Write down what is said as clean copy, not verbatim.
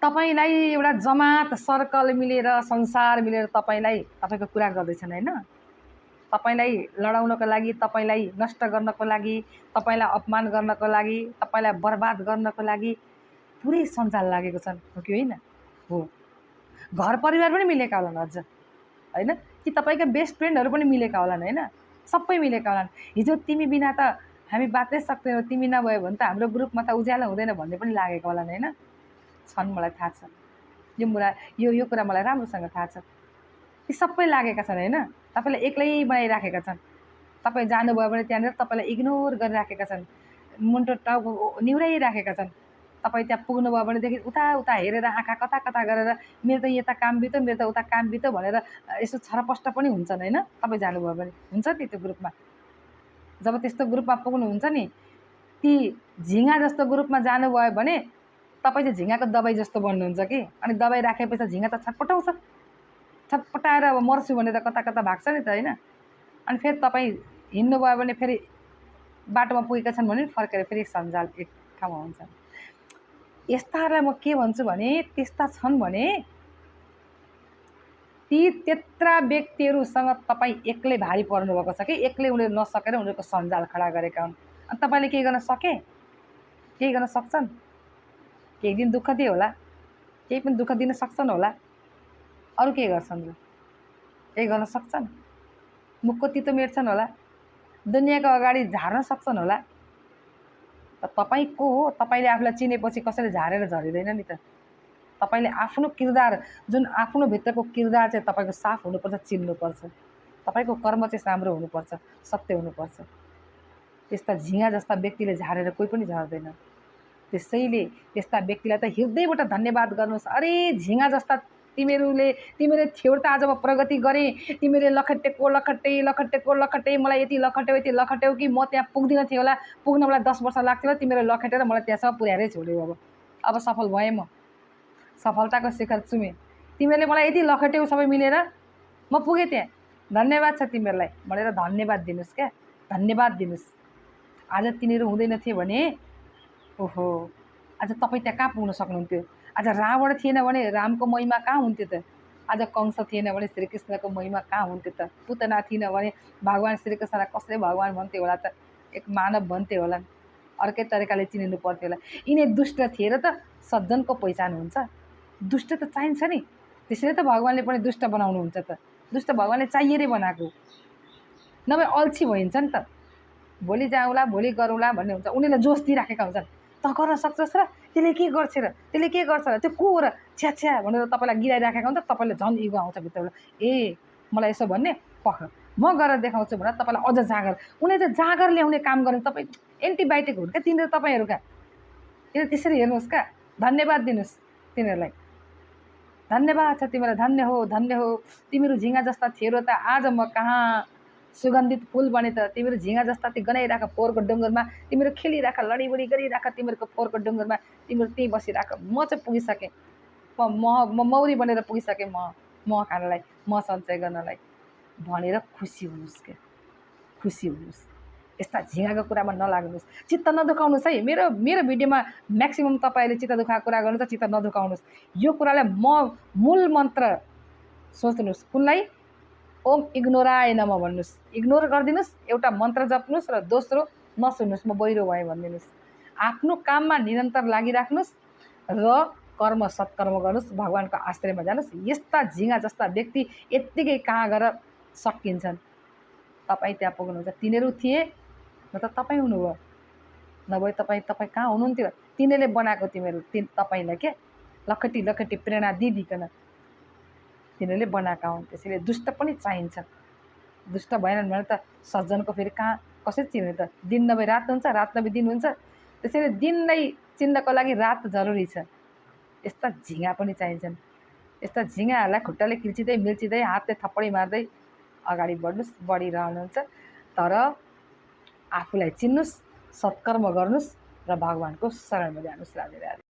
तपाईलाई एउटा जमात सर्कल मिलेर संसार मिलेर तपाईलाई तपाईको कुरा गर्दैछन् हैन। तपाईलाई लडाउनको लागि, तपाईलाई नष्ट गर्नको लागि, तपाईलाई अपमान गर्नको लागि, तपाईलाई बर्बाद गर्नको लागि पुरै सञ्जाल लागेको छन्, हो कि होइन? हो। घर परिवार पनि मिलेका होलान् अझ, हैन? कि तपाईका बेस्ट फ्रेन्डहरू पनि मिलेका होलान्, हैन? सबै मिलेका होलान्। हिजो तिमी बिना त हामी बाँच्नै सक्दैनौँ, तिमी नभए भने त हाम्रो ग्रुपमा त उज्यालो हुँदैन भन्ने पनि लागेको होलान्, हैन? छन्, मलाई थाहा छ। यो कुरा मलाई राम्रोसँग थाहा छ। ती सबै लागेका छन्, हैन? तपाईलाई एक्लै बनाइराखेका छन्। तपाईँ जानुभयो भने त्यहाँनिर तपाईलाई इग्नोर गरिराखेका छन्, मुन्टो टाउको निहुराइराखेका छन्। तपाईँ त्यहाँ पुग्नुभयो भनेदेखि उता उता हेरेर आँखा कता कता गरेर मेरो त यता काम बित्यो, मेरो त उता काम बित्यो भनेर यसो छरपष्ट पनि हुन्छन्, हैन? तपाईँ जानुभयो भने हुन्छ नि त्यो ग्रुपमा। जब त्यस्तो ग्रुपमा पुग्नुहुन्छ नि, ती झिँगा जस्तो ग्रुपमा जानुभयो भने तपाईँ चाहिँ झिँगाको दबाई जस्तो बन्नुहुन्छ कि। अनि दबाई राखेपछि झिँगा त छटपटाउँछ, छटपटाएर अब मर्छु भनेर कता कता भाग्छ नि त, हैन? अनि फेरि तपाईँ हिँड्नुभयो भने फेरि बाटोमा पुगेका छन् भने फर्केर फेरि सञ्जाल एक ठाउँमा हुन्छ। यस्ताहरूलाई म के भन्छु भने त्यस्ता छन् भने ती त्यत्रा व्यक्तिहरूसँग तपाईँ एक्लै भारी पर्नुभएको छ कि एक्लै उनीहरू नसकेर उनीहरूको सञ्जाल खडा गरेका हुन्। अनि तपाईँले केही गर्न सके? केही गर्न सक्छन्? केही दिन दुःख दिए होला, केही पनि दुःख दिन सक्छन् होला। अरू के गर्छन् र? केही गर्न सक्छन्? मुखको तितो मेट्छन् होला, दुनियाँको अगाडि झार्न सक्छन् होला। त तपाईँ को हो? तपाईँले आफूलाई चिनेपछि कसैले झारेर झरिँदैन नि त। तपाईले आफ्नो किरदार, जुन आफ्नो भित्रको किरदार चाहिँ तपाईँको साफ हुनुपर्छ, चिन्नुपर्छ। तपाईँको कर्म चाहिँ राम्रो हुनुपर्छ, सत्य हुनुपर्छ। त्यस्ता झिँगा जस्ता व्यक्तिले झारेर कोही पनि झर्दैन। त्यसैले त्यस्ता व्यक्तिलाई त हृदयबाट धन्यवाद गर्नुहोस्। अरे झिँगा जस्ता तिमीले थियो त आज म प्रगति गरेँ, तिमीले लखट्टेको मलाई यति लखट्यौ कि म त्यहाँ पुग्दिनँ थियो होला, पुग्न मलाई 10 वर्ष लाग्थ्यो होला, तिमीले लखेटेर मलाई त्यहाँसम्म पुर्याएरै छोड्यौ। अब सफल भएँ म, सफलताको शिखर चुमेँ। तिमीहरूले मलाई यति लखट्यौ सबै मिलेर, म पुगेँ त्यहाँ, धन्यवाद छ तिमीहरूलाई भनेर धन्यवाद दिनुहोस् क्या, धन्यवाद दिनुहोस्। आज तिनीहरू हुँदैन थियो भने ओहो आज तपाईँ त्यहाँ कहाँ पुग्न सक्नुहुन्थ्यो? आज रावण थिएन भने रामको महिमा कहाँ हुन्थ्यो त? आज कंस थिएन भने श्रीकृष्णको महिमा कहाँ हुन्थ्यो त? पुतना थिएन भने भगवान् श्रीकृष्णलाई कसले भगवान् भन्थ्यो होला त? एक मानव भन्थ्यो होला, अर्कै तरिकाले चिनिनु पर्थ्यो होला। यिनी दुष्ट थिएर त सज्जनको पहिचान हुन्छ। दुष्ट त चाहिन्छ नि, त्यसैले त भगवान्ले पनि दुष्ट बनाउनुहुन्छ त। दुष्ट भगवान्ले चाहिएरै बनाएको, नभए अल्छी भइन्छ नि त। भोलि जाउँला, भोलि गरौँला भन्ने हुन्छ। उनीहरूले जोस दिइराखेका हुन्छन्, त गर्न सक्छस् र, त्यसले के गर्छ र, त्यसले के गर्छ र, त्यो को हो र, छ्या भनेर तपाईँलाई गिराइराखेका हुन्छ। तपाईँले झन् इगो आउँछ भित्रबाट, ए मलाई यसो भन्ने पख म गरेर देखाउँछु भनेर तपाईँलाई अझ जाँगर। उनीहरूले चाहिँ जाँगर ल्याउने काम गर्ने, तपाईँ एन्टिबायोटिक हुन् क्या तिनीहरू तपाईँहरूका। किन त्यसरी हेर्नुहोस् क्या, धन्यवाद दिनुहोस् तिनीहरूलाई। धन्यवाद छ तिमीलाई, धन्य हो धन्य हो। तिमीहरू झिँगा जस्ता थियो त आज म कहाँ सुगन्धित फुल बने त। तिमीहरू झिँगा जस्ता ती गनाइराख फोहोरको डुङ्गरमा, तिमीहरू खेलिराख, लडीबडी गरिराख, तिमीहरूको फोहोरको डुङ्गरमा तिमीहरू त्यहीँ बसिराख। म चाहिँ पुगिसकेँ, म मौरी बनेर पुगिसकेँ, म खानलाई, म सञ्चय गर्नलाई भनेर खुसी हुनुहोस् क्या, खुसी हुनुहोस्। यस्ता झिँगाको कुरामा नलाग्नुहोस्, चित्त नदुखाउनुहोस् है। मेरो भिडियोमा म्याक्सिमम तपाईँले चित्त दुखाएको कुरा गर्नु त चित्त नदुखाउनुहोस्। यो कुरालाई मूल मन्त्र सोच्नुहोस्, कुनलाई? ओम इग्नोराय नमः भन्नुहोस्, इग्नोर गरिदिनुहोस्, एउटा मन्त्र जप्नुहोस् र दोस्रो नसुन्नुहोस्, म बहिरो भएँ भनिदिनुहोस्। आफ्नो काममा निरन्तर लागिराख्नुहोस् र कर्म सत्कर्म गर्नुहोस्, भगवान्को आश्रयमा जानुहोस्। यस्ता झिँगा जस्ता व्यक्ति यत्तिकै कहाँ गएर सकिन्छन्। तपाईँ त्यहाँ पुग्नुहुन्छ, तिनीहरू थिए न त तपाईँ हुनुभयो, नभए तपाईँ कहाँ हुनुहुन्थ्यो? तिनीहरूले बनाएको तपाईँलाई के लखटी प्रेरणा दिइकन तिनीहरूले बनाएका हुन्। त्यसैले दुष्ट पनि चाहिन्छ। दुष्ट भएनन् भने त सज्जनको फेरि कहाँ कसरी चिन्ने त? दिन नभए रात हुन्छ, रात नभए दिन हुन्छ। त्यसैले दिनलाई चिन्नको लागि रात जरुरी छ। यस्ता झिँगा पनि चाहिन्छन्। यस्ता झिँगाहरूलाई खुट्टाले किल्चिँदै मिल्चिँदै हातले थप्पडी मार्दै अगाडि बढ्नुहोस्, बढिरहनुहुन्छ। तर आफूलाई चिन्नुहोस्, सत्कर्म गर्नुहोस् र भगवान्को शरणमा जानुहोस्। राधे राधे।